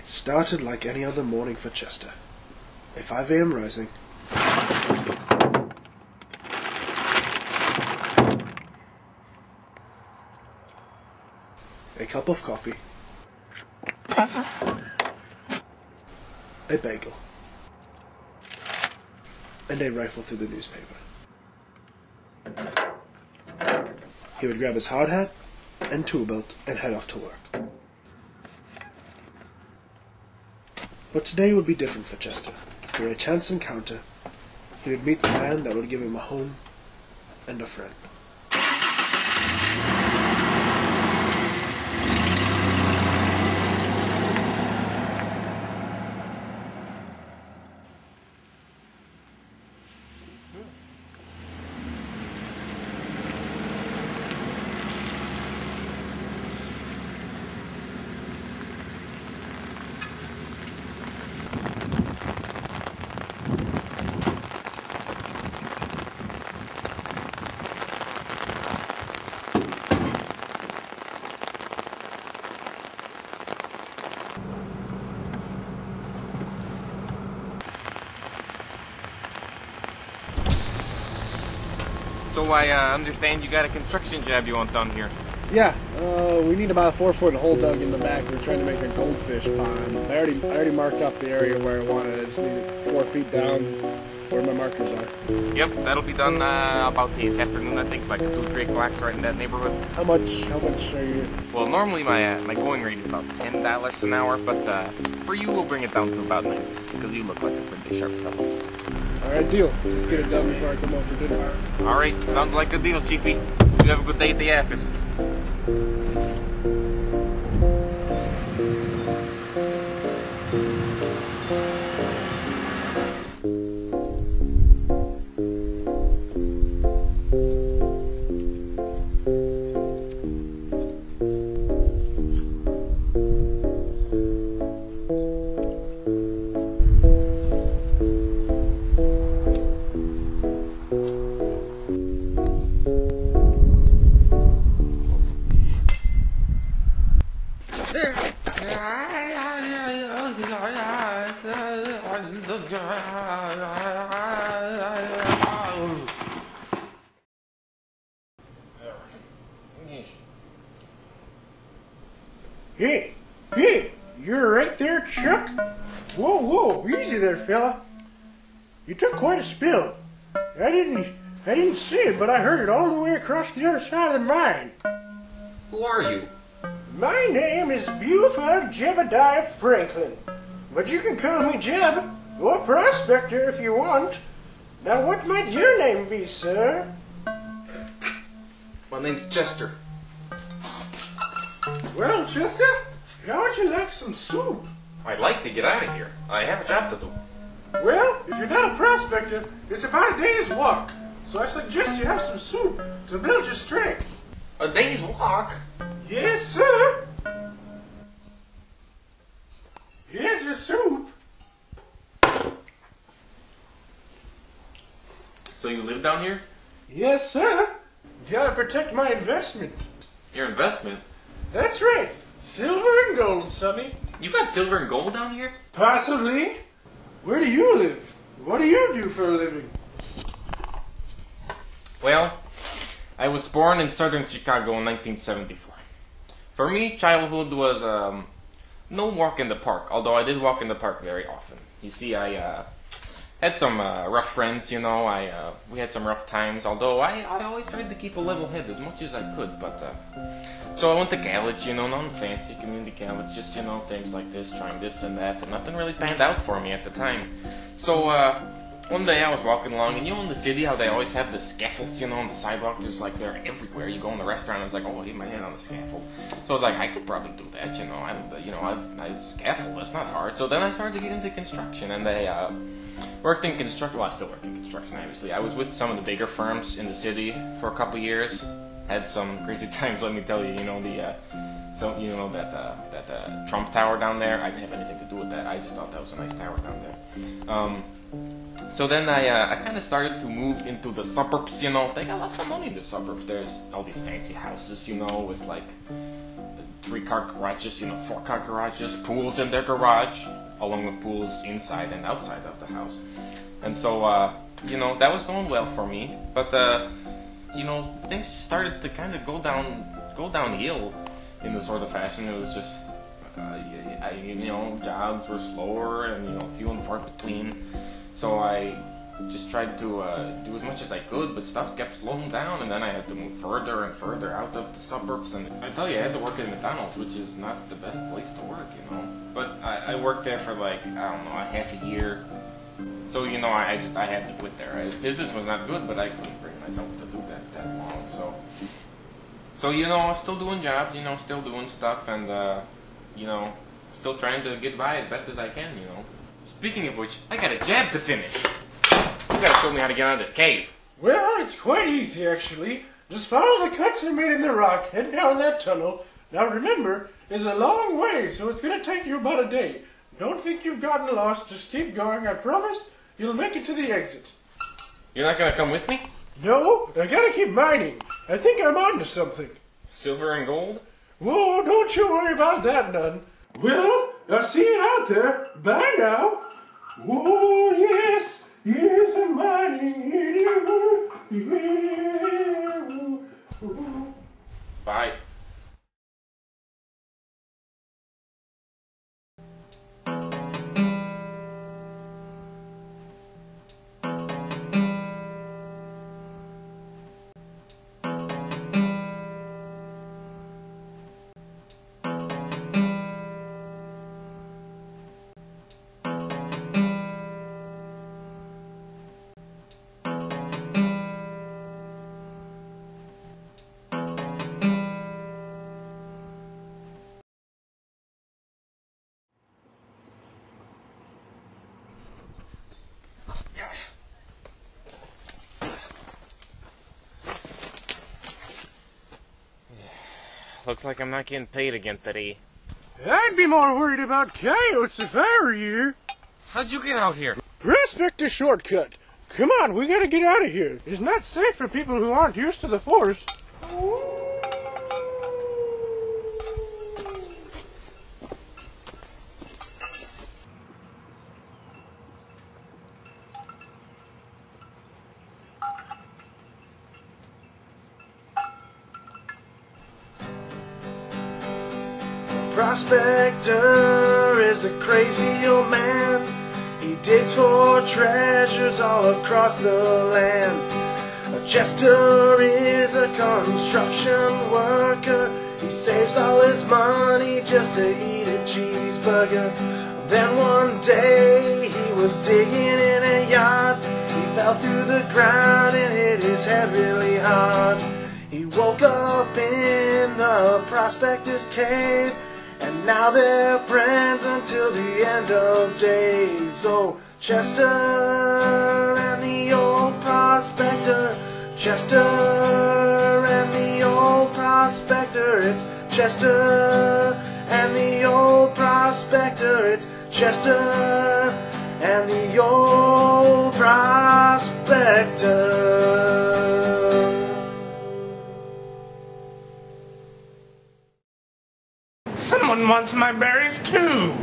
started like any other morning for Chester. A 5 a.m. rising. A cup of coffee. A bagel. And a rifle through the newspaper. He would grab his hard hat and tool belt and head off to work. But today would be different for Chester. Through a chance encounter, he would meet the man that would give him a home and a friend. So I understand you got a construction job you want done here. Yeah, we need about a 4-foot hole dug in the back. We're trying to make a goldfish pond. I already marked off the area where I wanted it. I just need it 4 feet down where my markers are. Yep, that'll be done about this afternoon, I think, like 2 or 3 o'clock, right in that neighborhood. How much are you? Well, normally my going rate is about $10 an hour, but for you we'll bring it down to about 9 because you look like a pretty sharp fellow. Alright, deal. Let's get it done before I come home for dinner. Alright, sounds like a deal, Chiefy. You have a good day at the office. Hey, you're right there, Chuck? Whoa, easy there, fella. You took quite a spill. I didn't see it, but I heard it all the way across the other side of the mine. Who are you? My name is Buford Jebediah Franklin, but you can call me Jeb, or Prospector if you want. Now what might your name be, sir? My name's Chester. Well, Chester, how would you like some soup? I'd like to get out of here. I have a job to do. Well, if you're not a prospector, it's about a day's walk, so I suggest you have some soup to build your strength. A day's walk? Yes, sir. Here's your soup. So you live down here? Yes, sir. Gotta protect my investment. Your investment? That's right. Silver and gold, sonny. You got silver and gold down here? Possibly. Where do you live? What do you do for a living? Well, I was born in southern Chicago in 1974. For me, childhood was no walk in the park, although I did walk in the park very often. You see, I had some rough friends, you know. We had some rough times, although I always tried to keep a level head as much as I could. But so I went to college, you know, non fancy community college, just, you know, things like this, trying this and that, and nothing really panned out for me at the time. So one day I was walking along, and you know in the city how they always have the scaffolds, you know, on the sidewalk. There's like they're everywhere. You go in the restaurant, I was like, oh, I'll hit my hand on the scaffold. So I was like, I could probably do that, you know. I've scaffold. That's not hard. So then I started to get into construction, and I worked in construction. Well, I still work in construction, obviously. I was with some of the bigger firms in the city for a couple years. Had some crazy times, let me tell you. You know that Trump Tower down there. I didn't have anything to do with that. I just thought that was a nice tower down there. So then I kind of started to move into the suburbs, you know. They got lots of money in the suburbs. There's all these fancy houses, you know, with like 3-car garages, you know, 4-car garages, pools in their garage, along with pools inside and outside of the house. And so, you know, that was going well for me. But, you know, things started to kind of go downhill in the sort of fashion. It was just, you know, jobs were slower and, you know, few and far between. So I just tried to do as much as I could, but stuff kept slowing down, and then I had to move further and further out of the suburbs. And I tell you, I had to work at McDonald's, which is not the best place to work, you know. But I worked there for like, I don't know, a half a year. So, you know, I had to quit there. Business was not good, but I couldn't bring myself to do that long. So you know, still doing jobs, you know, still doing stuff, and you know, still trying to get by as best as I can, you know. Speaking of which, I got a job to finish. You gotta show me how to get out of this cave. Well, it's quite easy, actually. Just follow the cuts I made in the rock, head down that tunnel. Now remember, it's a long way, so it's gonna take you about a day. Don't think you've gotten lost, just keep going. I promise you'll make it to the exit. You're not gonna come with me? No, I gotta keep mining. I think I'm onto something. Silver and gold? Whoa, don't you worry about that none. Well, I'll see you out there. Bye now. Whoa, yes, yes, I'm mining. Bye. Looks like I'm not getting paid again today. I'd be more worried about coyotes if I were you. How'd you get out here? Prospector shortcut. Come on, we gotta get out of here. It's not safe for people who aren't used to the forest. Prospector is a crazy old man. He digs for treasures all across the land. Chester is a construction worker. He saves all his money just to eat a cheeseburger. Then one day he was digging in a yard. He fell through the ground and hit his head really hard. He woke up in the prospector's cave, and now they're friends until the end of days. Oh, Chester and the old prospector, Chester and the old prospector. It's Chester and the old prospector. It's Chester